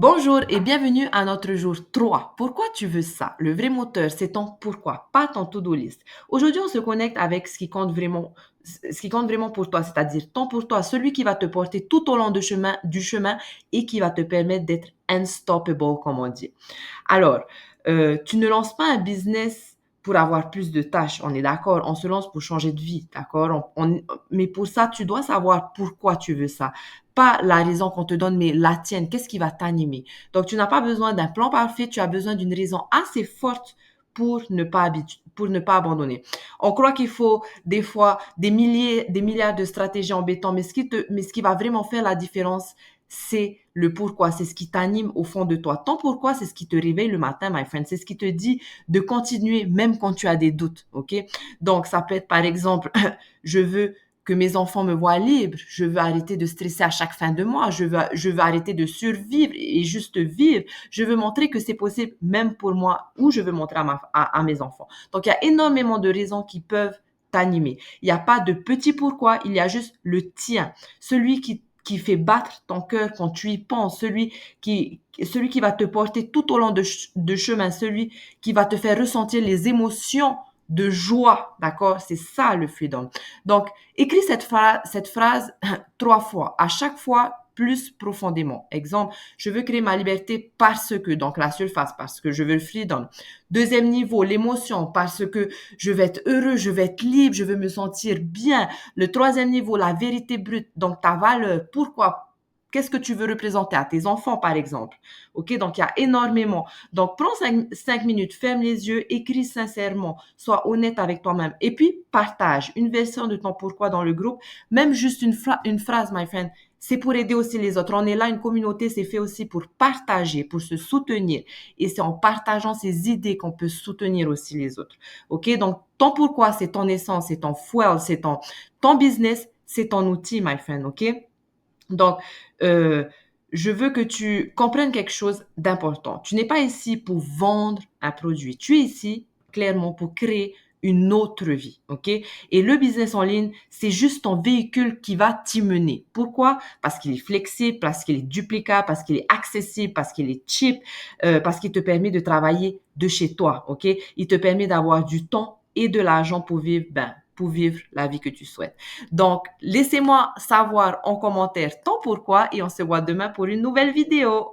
Bonjour et bienvenue à notre jour 3. Pourquoi tu veux ça? Le vrai moteur, c'est ton pourquoi, pas ton to-do list. Aujourd'hui, on se connecte avec ce qui compte vraiment pour toi, c'est-à-dire ton pour toi, celui qui va te porter tout au long du chemin et qui va te permettre d'être unstoppable, comme on dit. Alors, tu ne lances pas un business pour avoir plus de tâches, on est d'accord, on se lance pour changer de vie, d'accord? Mais pour ça, tu dois savoir pourquoi tu veux ça. Pas la raison qu'on te donne, mais la tienne. Qu'est-ce qui va t'animer? Donc, tu n'as pas besoin d'un plan parfait, tu as besoin d'une raison assez forte pour ne pas abandonner. On croit qu'il faut des fois des milliards de stratégies en béton, mais ce qui va vraiment faire la différence, c'est le pourquoi, c'est ce qui t'anime au fond de toi. Ton pourquoi, c'est ce qui te réveille le matin, my friend. C'est ce qui te dit de continuer même quand tu as des doutes, ok? Donc, ça peut être par exemple, je veux que mes enfants me voient libre, je veux arrêter de stresser à chaque fin de mois, je veux arrêter de survivre et juste vivre, je veux montrer que c'est possible même pour moi ou je veux montrer à mes enfants. Donc, il y a énormément de raisons qui peuvent t'animer. Il n'y a pas de petit pourquoi, il y a juste le tien, celui qui fait battre ton cœur quand tu y penses, celui qui va te porter tout au long de chemin, celui qui va te faire ressentir les émotions de joie, d'accord? C'est ça le freedom. Donc, écris cette phrase 3 fois, à chaque fois plus profondément. Exemple, je veux créer ma liberté parce que, donc la surface, parce que je veux le freedom. Deuxième niveau, l'émotion, parce que je vais être heureux, je vais être libre, je veux me sentir bien. Le troisième niveau, la vérité brute, donc ta valeur. Pourquoi? Qu'est-ce que tu veux représenter à tes enfants, par exemple? OK? Donc, il y a énormément. Donc, prends 5 minutes, ferme les yeux, écris sincèrement, sois honnête avec toi-même. Et puis, partage une version de ton pourquoi dans le groupe, même juste une phrase, my friend. C'est pour aider aussi les autres. On est là, une communauté, c'est fait aussi pour partager, pour se soutenir. Et c'est en partageant ces idées qu'on peut soutenir aussi les autres. OK? Donc, ton pourquoi, c'est ton essence, c'est ton fuel, c'est ton business, c'est ton outil, my friend. OK? Donc, euh, je veux que tu comprennes quelque chose d'important. Tu n'es pas ici pour vendre un produit. Tu es ici clairement pour créer une autre vie, ok? Et le business en ligne, c'est juste ton véhicule qui va t'y mener. Pourquoi? Parce qu'il est flexible, parce qu'il est duplicable, parce qu'il est accessible, parce qu'il est cheap, parce qu'il te permet de travailler de chez toi, ok? Il te permet d'avoir du temps et de l'argent pour vivre la vie que tu souhaites. Donc, laissez-moi savoir en commentaire ton pourquoi et on se voit demain pour une nouvelle vidéo.